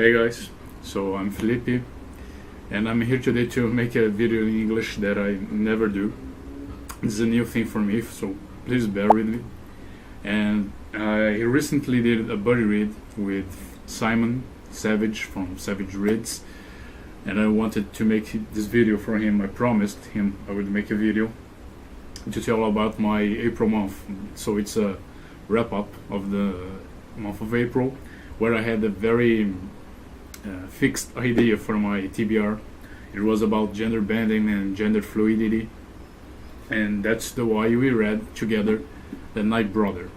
Hey guys, so I'm Felipe and I'm here today to make a video in English that I never do. It's a new thing for me, so please bear with me. And I recently did a buddy read with Simon Savidge from GoodReads, and I wanted to make this video for him. I promised him I would make a video to tell about my April month. So it's a wrap up of the month of April, where I had a very fixed idea for my TBR. It was about gender bending and gender fluidity, and that's the why we read together The Night Brother.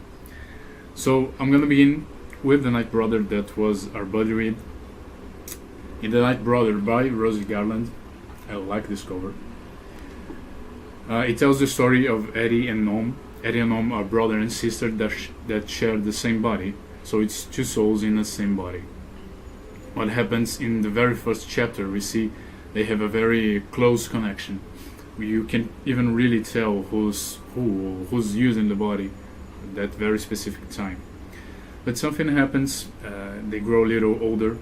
So I'm gonna begin with The Night Brother. That was our buddy read. In The Night Brother by Rosie Garland. I like this cover. It tells the story of Eddie and Nom. Eddie and Nom are brother and sister that share the same body, so it's two souls in the same body. What happens in the very first chapter, we see they have a very close connection. You can even really tell who's using the body at that very specific time. But something happens, they grow a little older,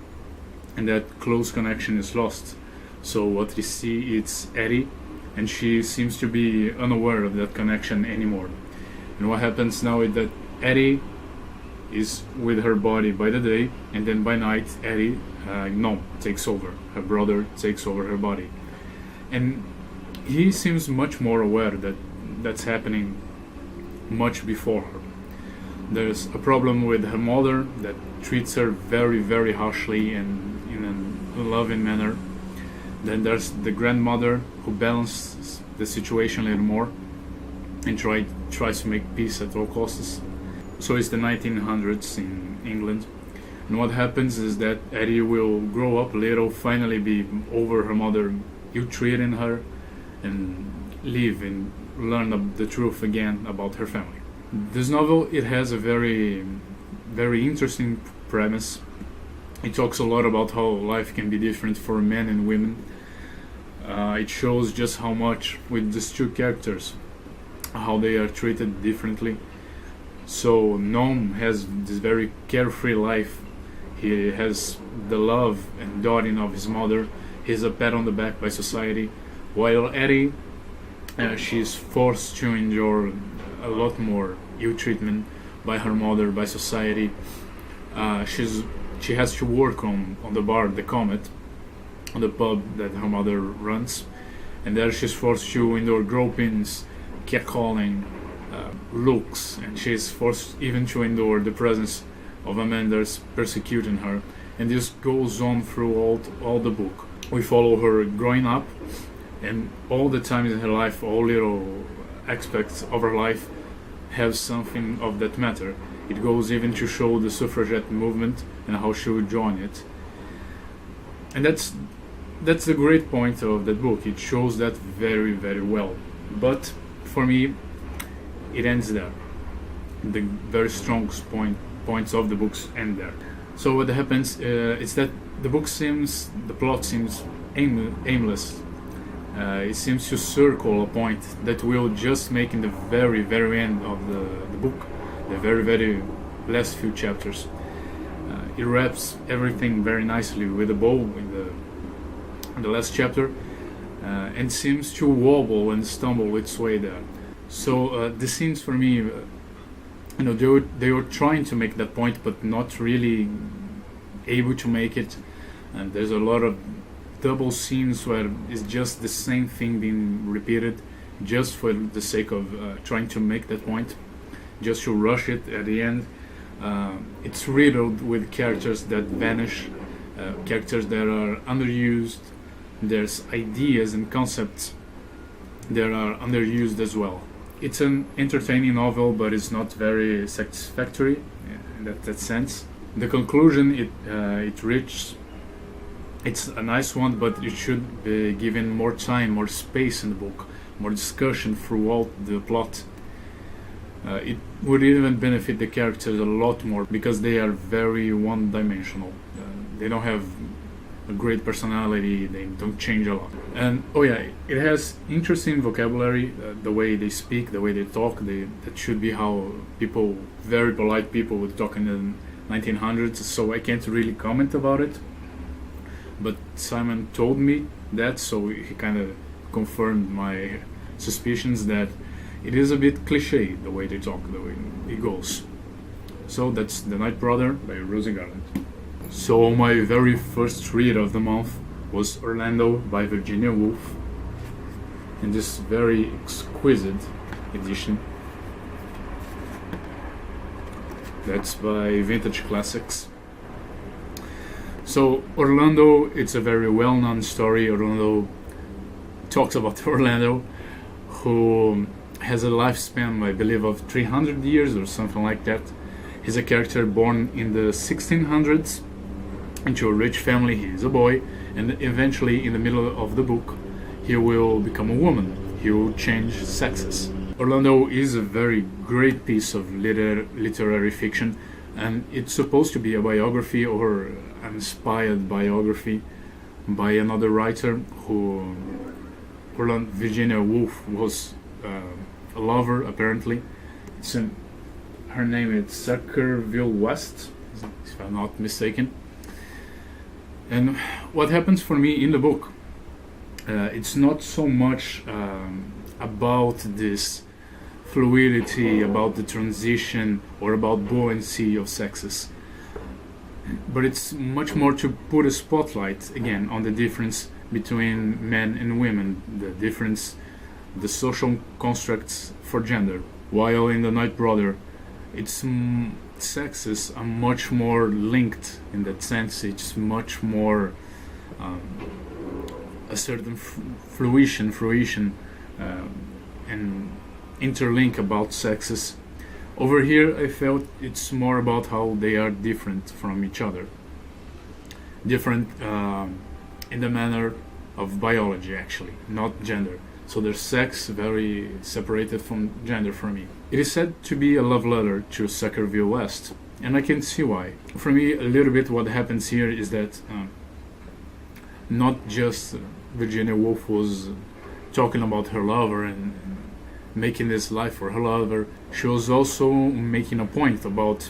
and that close connection is lost. So what we see, it's Eddie, and she seems to be unaware of that connection anymore. And what happens now is that Eddie is with her body by the day, and then by night Eddie takes over. Her brother takes over her body, and he seems much more aware that that's happening much before her. There's a problem with her mother that treats her very, very harshly and in a loving manner. Then there's the grandmother who balances the situation a little more and tries to make peace at all costs. So it's the 1900s in England, and what happens is that Eddie will grow up a little, finally be over her mother ill-treating her, and live and learn the truth again about her family. This novel, it has a very, very interesting premise. It talks a lot about how life can be different for men and women. It shows just how much with these two characters, how they are treated differently. So Nom has this very carefree life. He has the love and doting of his mother. He's a pat on the back by society. While Eddie, she's forced to endure a lot more ill treatment by her mother, by society. She has to work on the bar, the Comet, on the pub that her mother runs, and there she's forced to endure gropings, catcalling, looks, and she's forced even to endure the presence of a man that's persecuting her. And this goes on throughout all the book. We follow her growing up, and all the times in her life, all little aspects of her life have something of that matter. It goes even to show the suffragette movement and how she would join it. And that's the great point of that book. It shows that very, very well. But for me, it ends there. The very strong points of the books end there. So what happens is that the plot seems aimless. It seems to circle a point that we'll just make in the very, very end of the book, the very, very last few chapters. It wraps everything very nicely with a bow in the last chapter, and seems to wobble and stumble its way there. So the scenes for me, they were trying to make that point, but not really able to make it. And there's a lot of double scenes where it's just the same thing being repeated, just for the sake of trying to make that point, just to rush it at the end. It's riddled with characters that vanish, characters that are underused. There's ideas and concepts that are underused as well. It's an entertaining novel, but it's not very satisfactory in that sense. The conclusion it reaches, it's a nice one, but it should be given more time, more space in the book, more discussion throughout the plot. It would even benefit the characters a lot more, because they are very one-dimensional. They don't have a great personality, they don't change a lot. And it has interesting vocabulary, the way they speak, the way they talk. That should be how very polite people would talk in 1900s, so I can't really comment about it. But Simon told me that, so he kind of confirmed my suspicions that it is a bit cliche the way they talk, the way it goes. So that's The Night Brother by Rosie Garland. So my very first read of the month was Orlando by Virginia Woolf, in this very exquisite edition. That's by Vintage Classics. So Orlando, it's a very well-known story. Orlando talks about Orlando, who has a lifespan, I believe, of 300 years or something like that. He's a character born in the 1600s into a rich family. He is a boy, and eventually, in the middle of the book, he will become a woman. He will change sexes. Orlando is a very great piece of literary fiction, and it's supposed to be a biography or an inspired biography by another writer who Virginia Woolf was a lover, apparently. Her name is Sakerville West, if I'm not mistaken. And what happens for me in the book, it's not so much about this fluidity, about the transition, or about buoyancy of sexes, but it's much more to put a spotlight again on the difference between men and women, the social constructs for gender. While in The Night Brother, its sexes are much more linked in that sense. It's much more a certain fruition and interlink about sexes. Over here I felt it's more about how they are different from each other, different in the manner of biology, actually, not gender. So there's sex very separated from gender for me. It is said to be a love letter to Sakerville West, and I can see why. For me, a little bit what happens here is that not just Virginia Woolf was talking about her lover and making this life for her lover. She was also making a point about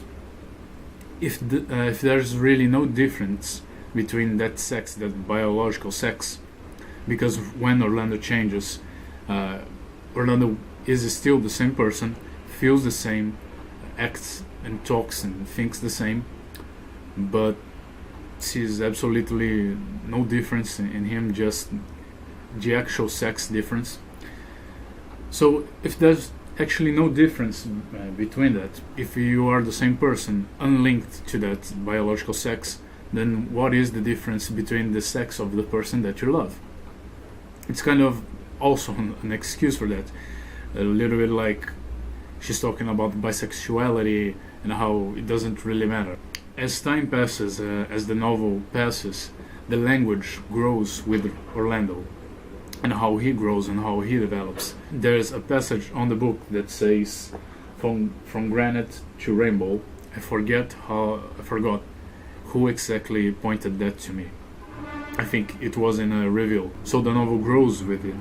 if there's really no difference between that sex, that biological sex, because when Orlando changes, Orlando is still the same person, feels the same, acts and talks and thinks the same, but sees absolutely no difference in him, just the actual sex difference. So if there's actually no difference between that, if you are the same person, unlinked to that biological sex, then what is the difference between the sex of the person that you love? It's kind of also an excuse for that. A little bit like she's talking about bisexuality and how it doesn't really matter. As time passes, as the novel passes, the language grows with Orlando and how he grows and how he develops. There's a passage on the book that says, from granite to rainbow. I forgot who exactly pointed that to me. I think it was in a reveal. So the novel grows with it,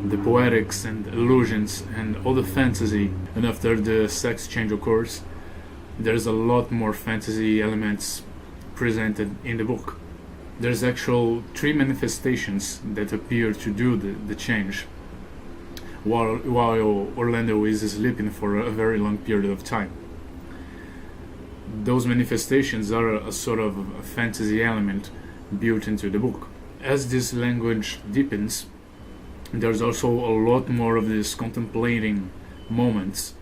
the poetics and illusions and all the fantasy, and after the sex change occurs, there's a lot more fantasy elements presented in the book. There's actual 3 manifestations that appear to do the change, while Orlando is sleeping for a very long period of time. Those manifestations are a sort of a fantasy element built into the book. As this language deepens, there's also a lot more of these contemplating moments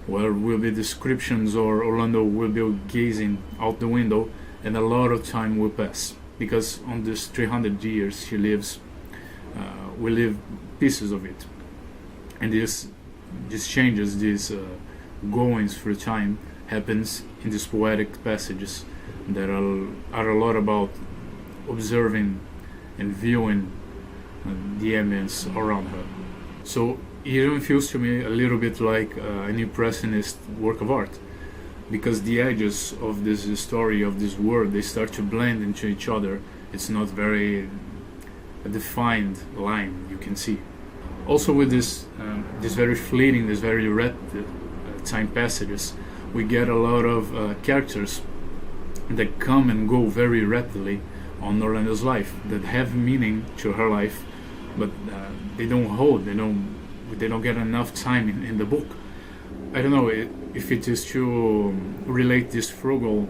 where will be descriptions or Orlando will be gazing out the window, and a lot of time will pass, because on this 300 years he lives, we live pieces of it, and these changes, these goings through time happens in these poetic passages that are a lot about observing and viewing the ambience around her. So it even feels to me a little bit like an impressionist work of art, because the edges of this story, of this world, they start to blend into each other. It's not very a defined line you can see. Also with this very fleeting, this very rapid time passages, we get a lot of characters that come and go very rapidly on Orlando's life, that have meaning to her life, but they don't hold, they don't get enough time in the book. I don't know if it is to relate this frugal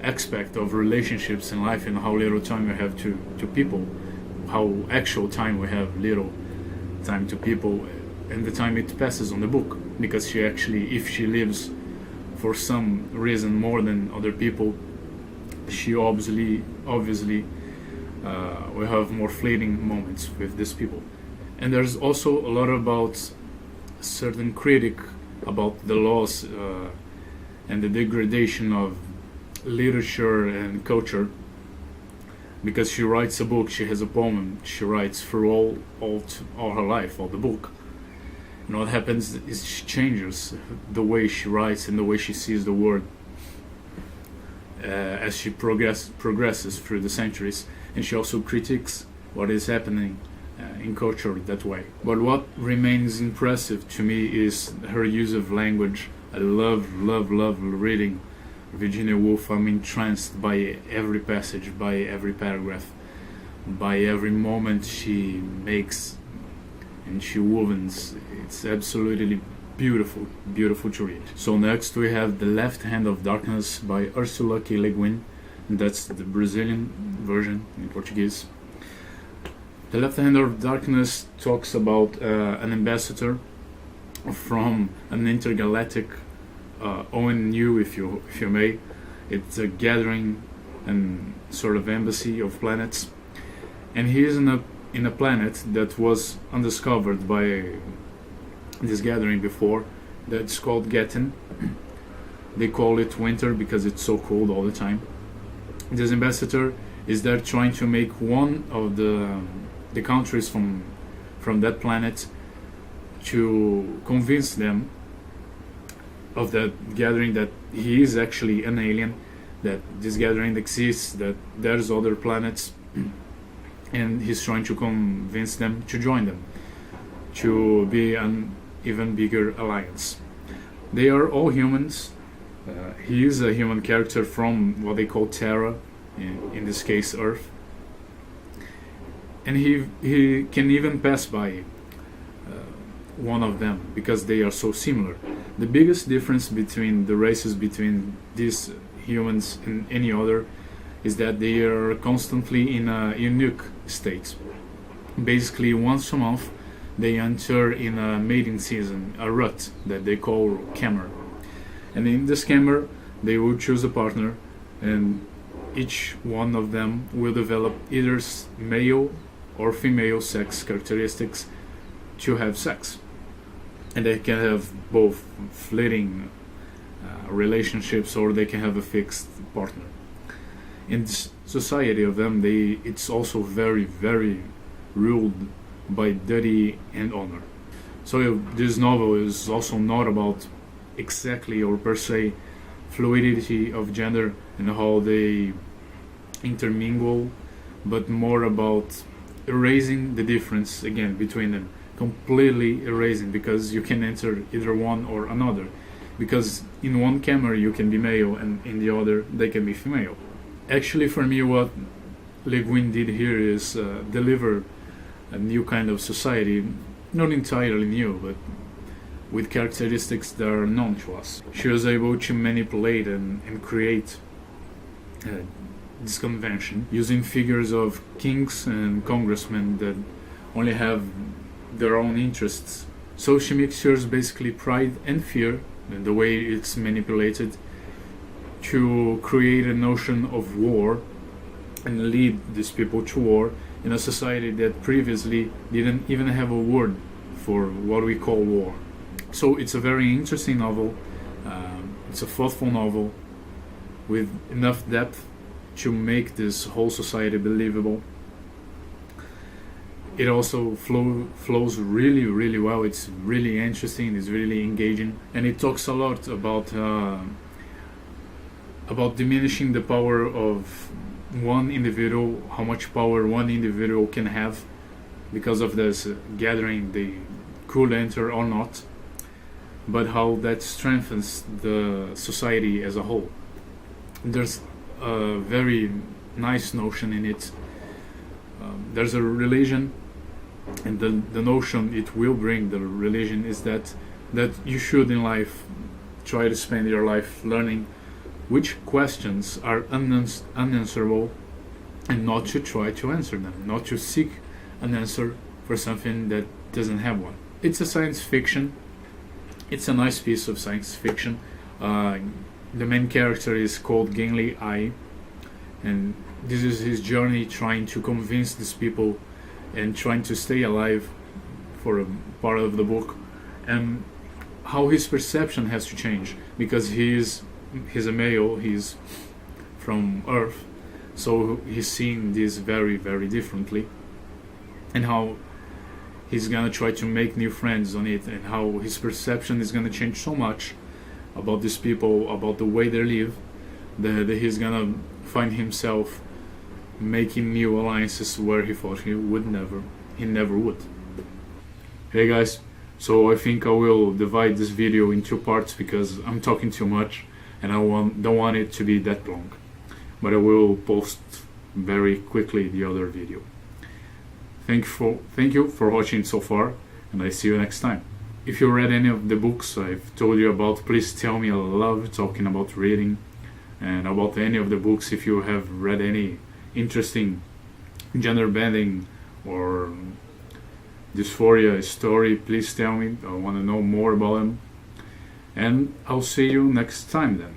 aspect of relationships in life and how little time we have to people, how actual time we have little time to people, and the time it passes on the book, because she actually, if she lives for some reason more than other people, she obviously will have more fleeting moments with these people. And there's also a lot about certain critic about the loss and the degradation of literature and culture, because she writes a book, she has a poem she writes through all her life, all the book. And what happens is she changes the way she writes and the way she sees the world as she progresses through the centuries, and she also critiques what is happening in culture that way. But what remains impressive to me is her use of language. I love reading Virginia Woolf. I'm entranced by every passage, by every paragraph, by every moment she makes and she wovens. It's absolutely beautiful to read. So next we have The Left Hand of Darkness by Ursula K. Le Guin, and that's the Brazilian version in Portuguese. The Left Hand of Darkness talks about an ambassador from an intergalactic ONU, if you may. It's a gathering and sort of embassy of planets, and he is in a planet that was undiscovered by this gathering before, that's called Getten. They call it winter because it's so cold all the time. This ambassador is there trying to make one of the countries from that planet to convince them of that gathering that he is actually an alien, that this gathering exists, that there's other planets, and he's trying to convince them to join them, to be an even bigger alliance. They are all humans. He is a human character from what they call Terra, in this case Earth, and he can even pass by one of them because they are so similar. The biggest difference between the races, between these humans and any other, is that they are constantly in a unique state. Basically, once a month they enter in a mating season, a rut that they call Cammer. And in this Cammer, they will choose a partner, and each one of them will develop either male or female sex characteristics to have sex. And they can have both fleeting relationships, or they can have a fixed partner. In this society of them, it's also very ruled by duty and honor. So this novel is also not about exactly or per se fluidity of gender and how they intermingle, but more about erasing the difference again between them, completely erasing, because you can enter either one or another, because in one camera you can be male and in the other they can be female. Actually, for me, what Le Guin did here is deliver a new kind of society, not entirely new, but with characteristics that are known to us. She was able to manipulate and create this convention using figures of kings and congressmen that only have their own interests. So she mixtures basically pride and fear, and the way it's manipulated, to create a notion of war and lead these people to war in a society that previously didn't even have a word for what we call war. So it's a very interesting novel. It's a thoughtful novel with enough depth to make this whole society believable. It also flows really well. It's really interesting, it's really engaging, and it talks a lot about diminishing the power of one individual, how much power one individual can have because of this gathering they could enter or not, but how that strengthens the society as a whole. there's a very nice notion in it. There's a religion, and the notion it will bring, the religion, is that you should in life try to spend your life learning which questions are unanswerable, and not to try to answer them, not to seek an answer for something that doesn't have one. It's a science fiction. It's a nice piece of science fiction. The main character is called Gangly Ai, and this is his journey trying to convince these people and trying to stay alive for a part of the book, and how his perception has to change because he's a male, he's from Earth, so he's seeing this very, very differently, and how he's gonna try to make new friends on it, and how his perception is gonna change so much about these people, about the way they live, that he's gonna find himself making new alliances where he thought he never would. Hey guys, so I think I will divide this video in two parts because I'm talking too much and I don't want it to be that long, but I will post very quickly the other video. Thank you for watching so far, and I see you next time. If you read any of the books I've told you about, please tell me. I love talking about reading and about any of the books. If you have read any interesting gender bending or dysphoria story, please tell me. I want to know more about them. And I'll see you next time then.